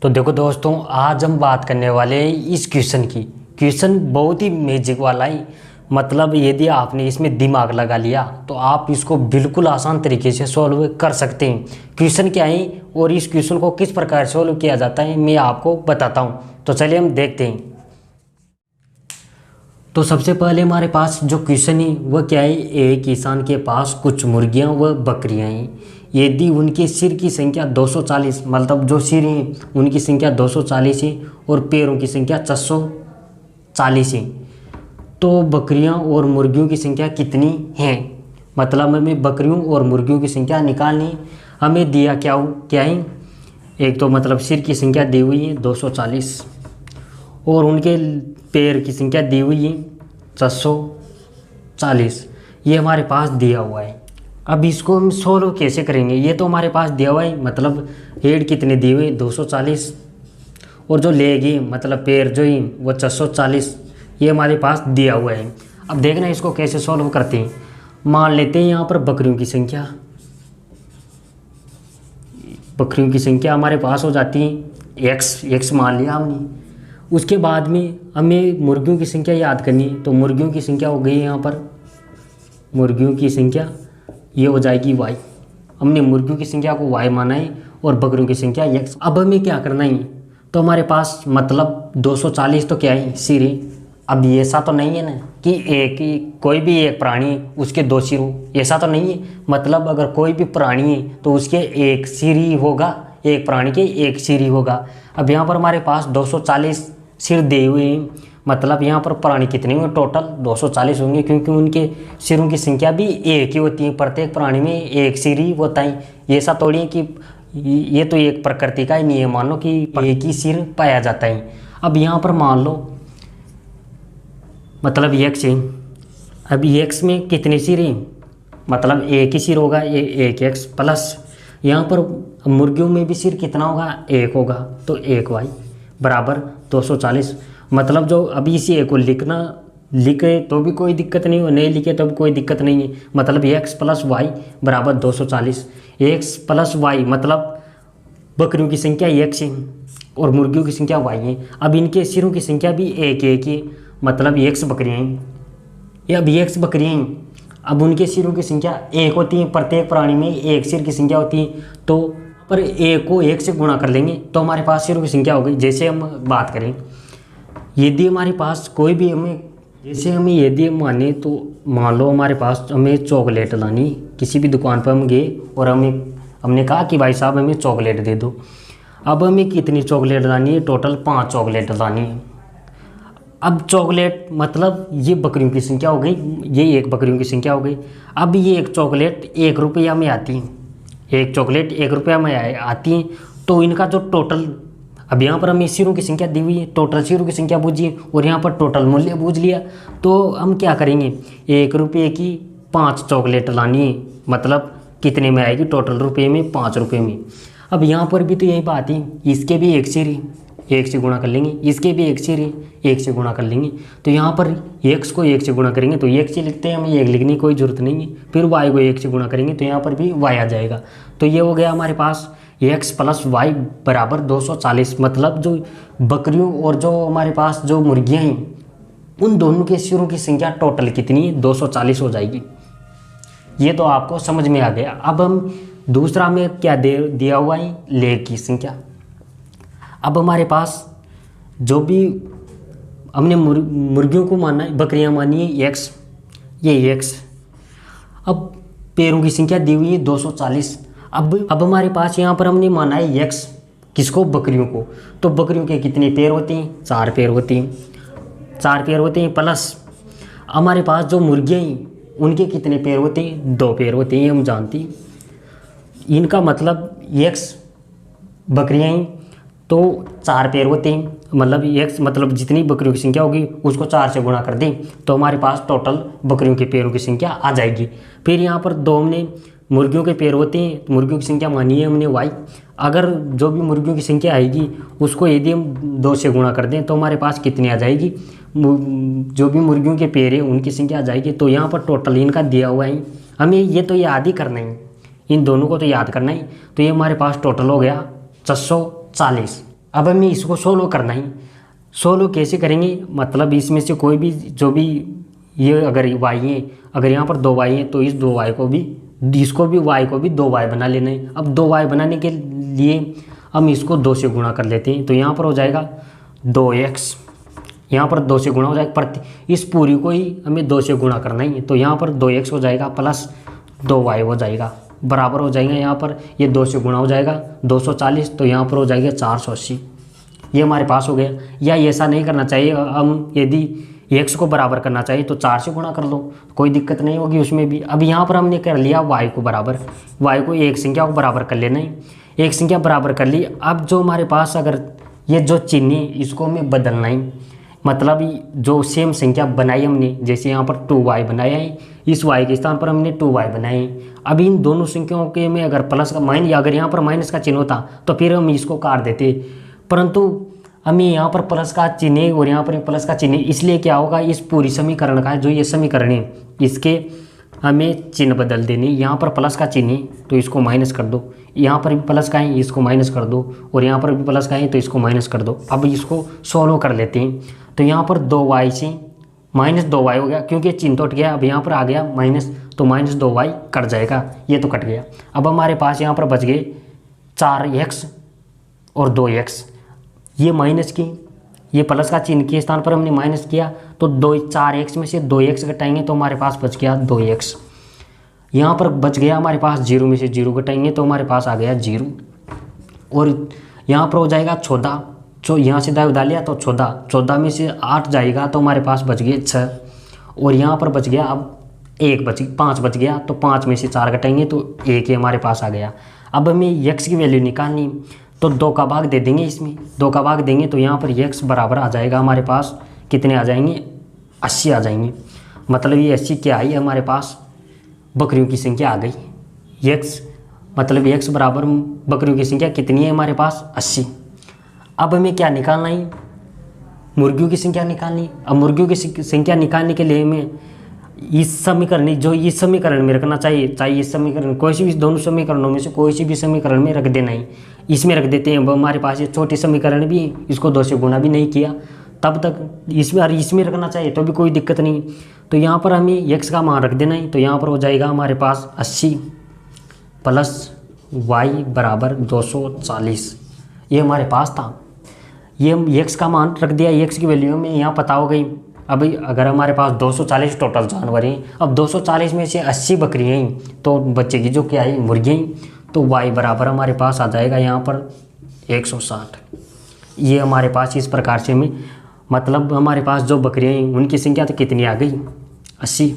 तो देखो दोस्तों, आज हम बात करने वाले हैं इस क्वेश्चन की। क्वेश्चन बहुत ही मैजिक वाला है। मतलब यदि आपने इसमें दिमाग लगा लिया तो आप इसको बिल्कुल आसान तरीके से सॉल्व कर सकते हैं। क्वेश्चन क्या है और इस क्वेश्चन को किस प्रकार सॉल्व किया जाता है मैं आपको बताता हूँ। तो चलिए हम देखते हैं। तो सबसे पहले हमारे पास जो क्वेश्चन है वह क्या है, एक किसान के पास कुछ मुर्गियाँ व बकरियाँ हैं। यदि उनके सिर की संख्या 240, मतलब जो सिर हैं उनकी संख्या 240 है और पैरों की संख्या 440 है, तो बकरियां और मुर्गियों की संख्या कितनी है। मतलब हमें बकरियों और मुर्गियों की संख्या निकालनी। हमें दिया क्या है, एक तो मतलब सिर की संख्या दी हुई है 240 और उनके पैर की संख्या दी हुई है 440। ये हमारे पास दिया हुआ है। अब इसको हम सोल्व कैसे करेंगे। ये तो हमारे पास दिया हुआ है, मतलब हेड कितने दिए हुए 240 और जो लेग है मतलब पैर जो है वो 440, ये हमारे पास दिया हुआ है। अब देखना इसको कैसे सॉल्व करते हैं। मान लेते हैं यहाँ पर बकरियों की संख्या हमारे पास हो जाती है x मान लिया हमने। उसके बाद में हमें मुर्गियों की संख्या याद करनी है। तो मुर्गियों की संख्या हो गई यहाँ पर, मुर्गियों की संख्या ये हो जाएगी y। हमने मुर्गियों की संख्या को y माना है और बकरियों की संख्या x। अब हमें क्या करना है, तो हमारे पास मतलब 240 तो क्या है, सिर है। अब ऐसा तो नहीं है ना कि कोई भी एक प्राणी उसके दो सिर हो, ऐसा तो नहीं है। मतलब अगर कोई भी प्राणी है तो उसके एक सिर ही होगा, एक प्राणी के एक सिर ही होगा। अब यहाँ पर हमारे पास 240 सिर दिए हुए हैं, मतलब यहाँ पर प्राणी कितने होंगे, टोटल 240 होंगे, क्योंकि उनके सिरों की संख्या भी एक ही होती है। प्रत्येक प्राणी में एक सिर ही होता है। ऐसा थोड़ी है कि ये तो एक प्रकृति का ही नियम मान लो कि एक ही सिर पाया जाता है। अब यहाँ पर मान लो मतलब x है। अब x में कितने सिर हैं, मतलब एक ही सिर होगा, ये एक x प्लस यहाँ पर मुर्गियों में भी सिर कितना होगा, एक होगा, तो एक y बराबर 240। मतलब जो अभी इसी एक को लिखे तो भी कोई दिक्कत नहीं हो, नहीं लिखे तो भी कोई दिक्कत नहीं है। मतलब x प्लस वाई बराबर 240। x प्लस वाई मतलब बकरियों की संख्या x है और मुर्गियों की संख्या y है। अब इनके सिरों की संख्या भी एक है, मतलब x बकरियाँ हैं। ये अब x बकरियाँ हैं, अब उनके सिरों की संख्या एक होती है। प्रत्येक प्राणी में एक सिर की संख्या होती है, तो पर एक को एक से गुणा कर लेंगे तो हमारे पास सिरों की संख्या हो गई। जैसे हम बात करें, यदि हमारे पास कोई भी यदि माने तो मान लो हमारे पास हमें चॉकलेट लानी, किसी भी दुकान पर हम गए और हमने कहा कि भाई साहब हमें चॉकलेट दे दो। अब हमें कितनी चॉकलेट लानी है, टोटल 5 चॉकलेट लानी है। अब चॉकलेट मतलब ये बकरियों की संख्या हो गई, ये एक बकरियों की संख्या हो गई। अब ये एक चॉकलेट 1 रुपया में आती है, एक चॉकलेट 1 रुपया में आती है। तो इनका जो टोटल, अब यहाँ पर हमें सिरों की संख्या दी हुई है, टोटल सिरों की संख्या बूझिए और यहाँ पर टोटल मूल्य बूझ लिया। तो हम क्या करेंगे, 1 रुपये की 5 चॉकलेट लानी है, मतलब कितने में आएगी, टोटल रुपये में 5 रुपये में। अब यहाँ पर भी तो यही बात है, इसके भी एक सिर है, एक से गुणा कर लेंगे, इसके भी एक सिर है, एक से गुणा कर लेंगे। तो यहाँ पर x को 1 से गुणा करेंगे तो 1 से लिखते हैं, हमें 1 लिखने की कोई ज़रूरत नहीं है। फिर y को 1 से गुणा करेंगे तो यहाँ पर भी y आ जाएगा। तो ये हो गया हमारे पास x प्लस वाई बराबर 240। मतलब जो बकरियों और जो हमारे पास जो मुर्गियाँ हैं उन दोनों के सिरों की संख्या टोटल कितनी है, 240 हो जाएगी। ये तो आपको समझ में आ गया। अब हम दूसरा में क्या दिया हुआ है, लेग की संख्या। अब हमारे पास जो भी हमने मुर्गियों को माना है, बकरियां मानी है x, ये x। अब पैरों की संख्या दी हुई है 240। अब हमारे पास यहाँ पर हमने माना है x, किसको, बकरियों को। तो बकरियों के कितने पैर होते हैं, 4 पैर होते हैं, 4 पैर होते हैं। प्लस हमारे पास जो मुर्गियाँ हैं उनके कितने पैर होते हैं, 2 पैर होते हैं, हम जानते हैं। इनका मतलब x बकरियाँ हैं तो 4 पैर होते हैं, मतलब x मतलब जितनी बकरियों की संख्या होगी उसको 4 से गुणा कर दें तो हमारे पास टोटल बकरियों के पैरों की संख्या आ जाएगी। फिर यहाँ पर 2 हमने मुर्गियों के पैर होते हैं, तो मुर्गियों की संख्या मानी है हमने y। अगर जो भी मुर्गियों की संख्या आएगी उसको यदि हम 2 से गुणा कर दें तो हमारे पास कितनी आ जाएगी, जो भी मुर्गियों के पैर है उनकी संख्या आ जाएगी। तो यहाँ पर टोटल इनका दिया हुआ है, हमें ये तो याद ही करना है, इन दोनों को तो याद करना है। तो ये हमारे पास टोटल हो गया 440। अब हमें इसको सोल्व करना ही। सोल्व कैसे करेंगे, मतलब इसमें से कोई भी जो भी ये अगर वाई है, अगर यहाँ पर 2y है तो इस 2y को भी, इसको भी y को भी 2y बना लेना है। अब 2y बनाने के लिए हम इसको 2 से गुणा कर लेते हैं, तो यहाँ पर हो जाएगा 2x, यहाँ पर 2 से गुणा हो जाएगा, प्रति इस पूरी को ही हमें 2 से गुणा करना ही है, तो यहाँ पर 2x हो जाएगा प्लस 2y हो जाएगा, बराबर हो जाएगा, यहाँ पर ये 2 से गुणा हो जाएगा 240, तो यहाँ पर हो जाएगा 480। ये हमारे पास हो गया। या ऐसा नहीं करना चाहिए, हम यदि x को बराबर करना चाहिए तो 4 से गुणा कर लो, कोई दिक्कत नहीं होगी उसमें भी। अब यहाँ पर हमने कर लिया y को बराबर, y को एक संख्या को बराबर कर लेना ही, एक संख्या बराबर कर ली। अब जो हमारे पास अगर ये जो चिन्ह है इसको हमें बदलना ही, मतलब जो सेम संख्या बनाई हमने, जैसे यहाँ पर 2y बनाया है, इस y के स्थान पर हमने 2y बनाए। अब इन दोनों संख्याओं के में अगर प्लस का माइनस, या अगर यहाँ पर माइनस का चिन्ह होता तो फिर हम इसको काट देते, परंतु हमें यहाँ पर प्लस का चिन्ह और यहाँ पर प्लस का चिन्ह, इसलिए क्या होगा, इस पूरी समीकरण का जो ये समीकरण है इसके हमें चिन्ह बदल देने। यहाँ पर प्लस का चिन्ह है तो इसको माइनस कर दो, यहाँ पर भी प्लस का है इसको माइनस कर दो, और यहाँ पर भी प्लस का है तो इसको माइनस कर दो। अब इसको सोल्व कर लेते हैं, तो यहाँ पर 2y से माइनस 2y हो गया, क्योंकि चिन्ह तो हट गया। अब यहाँ पर आ गया माइनस, तो माइनस 2y कट जाएगा, ये तो कट गया। अब हमारे पास यहाँ पर बच गए 4x और 2x, ये माइनस की, ये प्लस का चिन्ह के स्थान पर हमने माइनस किया, तो 4x में से 2x घटाएंगे तो हमारे पास बच गया 2x। यहाँ पर बच गया हमारे पास 0 में से 0 घटाएंगे तो हमारे पास आ गया 0, और यहाँ पर हो जाएगा 14, यहाँ से दाएं डालिया तो 14 में से 8 जाएगा तो हमारे पास बच गए 6, और यहाँ पर बच गया अब 5 बच गया, तो 5 में से 4 घटाएंगे तो 1 ही हमारे पास आ गया। अब हमें x की वैल्यू निकालनी, तो 2 का भाग दे देंगे, इसमें 2 का भाग देंगे तो यहाँ पर x बराबर आ जाएगा हमारे पास, कितने आ जाएंगे, 80 आ जाएंगे। मतलब ये 80 क्या आई, हमारे पास बकरियों की संख्या आ गई। x मतलब x बराबर बकरियों की संख्या कितनी है हमारे पास, 80। अब हमें क्या निकालना है, मुर्गियों की संख्या निकालनी। अब मुर्गियों की संख्या निकालने के लिए हमें इस समीकरण, जो इस समीकरण में रखना चाहिए, चाहे इस समीकरण, कोई सी भी दोनों समीकरणों में से कोई सी भी समीकरण में रख देना है, इसमें रख देते हैं। अब हमारे पास ये छोटी समीकरण भी, इसको 2 से गुणा भी नहीं किया तब तक इसमें रखना चाहिए तो भी कोई दिक्कत नहीं। तो यहाँ पर हमें x का मान रख देना है, तो यहाँ पर हो जाएगा हमारे पास 80 प्लस y बराबर 240, ये हमारे पास था। ये हम x का मान रख दिया, x की वैल्यू हमें यहाँ पता हो गई। अब अगर हमारे पास 240 टोटल जानवर हैं, अब 240 में से 80 बकरियाँ हैं तो बचेगी जो क्या है, मुर्गियाँ हैं, तो y बराबर हमारे पास आ जाएगा यहाँ पर 160। ये हमारे पास इस प्रकार से हमें, मतलब हमारे पास जो बकरियाँ हैं उनकी संख्या तो कितनी आ गई, 80,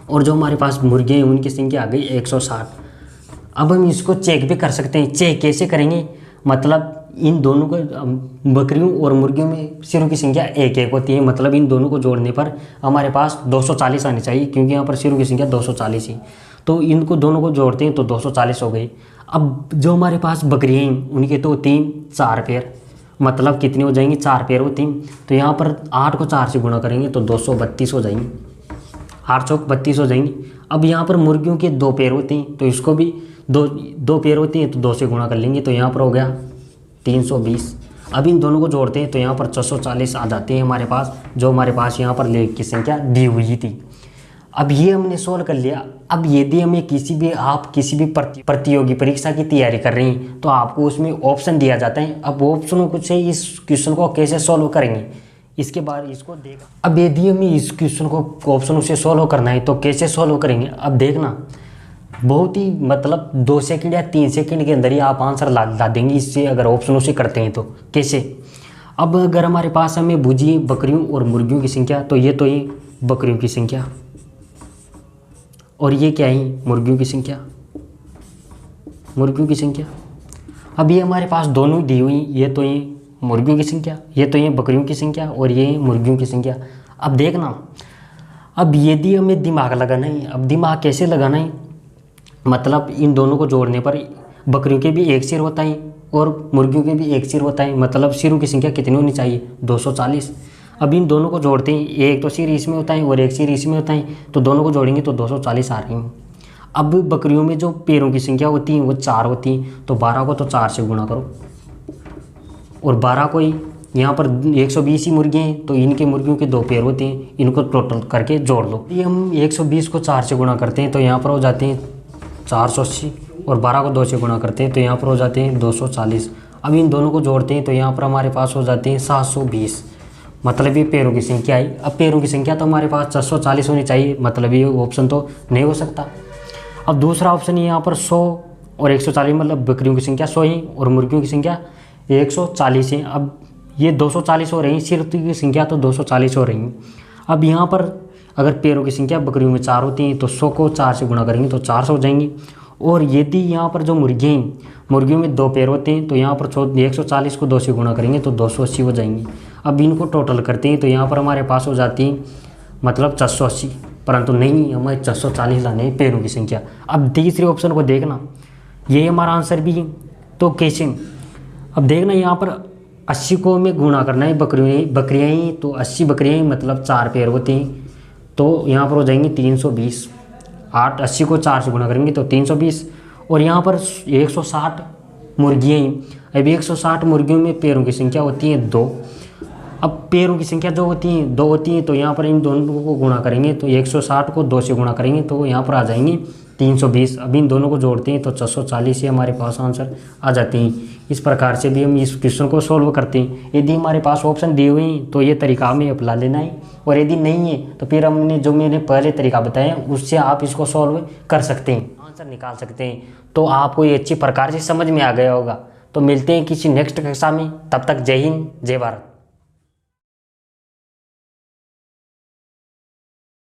और जो हमारे पास मुर्गियाँ हैं उनकी संख्या आ गई 160। अब हम इसको चेक भी कर सकते हैं। चेक कैसे करेंगे, मतलब इन दोनों को, बकरियों और मुर्गियों में सिरों की संख्या 1 होती है, मतलब इन दोनों को जोड़ने पर हमारे पास 240 आनी चाहिए, क्योंकि यहाँ पर सिरों की संख्या 240 है, तो इनको दोनों को जोड़ते हैं तो 240 हो गई। अब जो हमारे पास बकरियाँ हैं उनके तो 4 पैर, मतलब कितनी हो जाएंगी, 4 पैर होती हैं, तो यहाँ पर 8 को 4 से गुणा करेंगे तो 232 हो जाएंगी, 8 चौक 32 हो जाएंगी। अब यहाँ पर मुर्गियों के 2 पैर होते हैं तो इसको भी 2 पैर होती हैं तो 2 से गुणा कर लेंगे, तो यहाँ पर हो गया 320। अब इन दोनों को जोड़ते हैं तो यहाँ पर 640 आ जाते हैं हमारे पास, जो हमारे पास यहाँ पर लेख की संख्या दी हुई थी। अब ये हमने सोल्व कर लिया। अब यदि हमें आप किसी भी प्रतियोगी परीक्षा की तैयारी कर रही हैं तो आपको उसमें ऑप्शन दिया जाता है। अब ऑप्शनों से इस क्वेश्चन को कैसे सोल्व करेंगे इसके बारे इसको देखा। अब यदि हमें इस क्वेश्चन को ऑप्शनों से सोल्व करना है तो कैसे सोल्व करेंगे, अब देखना, बहुत ही मतलब 2 सेकंड या 3 सेकंड के अंदर ही आप आंसर ला देंगे इससे, अगर ऑप्शनों से करते हैं तो। कैसे, अब अगर हमारे पास हमें बूझी बकरियों और मुर्गियों की संख्या, तो ये बकरियों की संख्या, और ये क्या है, मुर्गियों की संख्या, मुर्गियों की संख्या। अब ये हमारे पास दोनों दी हुई, ये तो ये मुर्गियों की संख्या, ये तो ये बकरियों की संख्या, और ये मुर्गियों की संख्या। अब देखना, अब यदि हमें दिमाग लगाना है, अब दिमाग कैसे लगाना है, मतलब इन दोनों को जोड़ने पर बकरियों के भी 1 सिर होता है और मुर्गियों के भी 1 सिर होता है, मतलब सिरों की संख्या कितनी होनी चाहिए, 240। अब इन दोनों को जोड़ते हैं, एक तो सिर इसमें होता है और एक सिर इसमें होता है, तो दोनों को जोड़ेंगे तो 240 आ रही हैं। अब बकरियों में जो पैरों की संख्या होती है वो 4 होती हैं, तो 12 को तो 4 से गुणा करो, और 12 कोई, यहाँ पर 120 ही मुर्गे हैं तो इनके मुर्गियों के 2 पैर होते हैं, इनको टोटल करके जोड़ लो। ये हम 120 को 4 से गुणा करते हैं तो यहाँ पर हो जाते हैं 480 और 12 को 2 से गुणा करते हैं तो यहाँ पर हो जाते हैं 240। अब इन दोनों को जोड़ते हैं तो यहाँ पर हमारे पास हो जाते हैं 720, मतलब ये पैरों की संख्या आई। अब पैरों की संख्या तो हमारे पास 640 होनी चाहिए, मतलब ये ऑप्शन तो नहीं हो सकता। अब दूसरा ऑप्शन यहाँ पर 100 और 140, मतलब बकरियों की संख्या 100 है और मुर्गियों की संख्या 140 है। अब ये 240 हो रही है, सिर्फ की संख्या तो 240 हो रही है। अब यहाँ पर अगर पैरों की संख्या बकरियों में 4 होती हैं तो 100 को 4 से गुणा करेंगे तो 400 हो जाएंगे। और यदि यहाँ पर जो मुर्गियाँ हैं, मुर्गियों में 2 पैर होते हैं तो यहाँ पर 140 को 2 से गुणा करेंगे तो 280 हो जाएंगे। अब इनको टोटल करते हैं तो यहाँ पर हमारे पास हो जाती है मतलब 480, परंतु नहीं, हमें 440 लाने हैं पैरों की संख्या। अब तीसरे ऑप्शन को देखना, ये हमारा आंसर भी है। तो कैसे? अब देखना यहाँ पर 80 को हमें गुणा करना है, बकरियाँ ही तो 80 बकरियाँ ही मतलब 4 पैर होते हैं तो यहाँ पर हो जाएंगे 320। 80 को 4 से गुणा करेंगे तो 320। और यहाँ पर 160 मुर्गियाँ ही, अब 160 मुर्गियों में पैरों की संख्या होती है 2। अब पैरों की संख्या जो होती है 2 होती है तो यहाँ पर इन दोनों को गुणा करेंगे तो 160 को 2 से गुणा करेंगे तो यहाँ पर आ जाएंगे 320। अब इन दोनों को जोड़ते हैं तो 440 से हमारे पास आंसर आ जाते हैं। इस प्रकार से भी हम इस क्वेश्चन को सॉल्व करते हैं। यदि हमारे पास ऑप्शन दिए हुए हैं तो ये तरीका हमें अपना लेना है, और यदि नहीं है तो फिर हमने जो मैंने पहले तरीका बताया उससे आप इसको सॉल्व कर सकते हैं, आंसर निकाल सकते हैं। तो आपको ये अच्छी प्रकार से समझ में आ गया होगा। तो मिलते हैं किसी नेक्स्ट कक्षा में, तब तक जय हिंद जय भारत।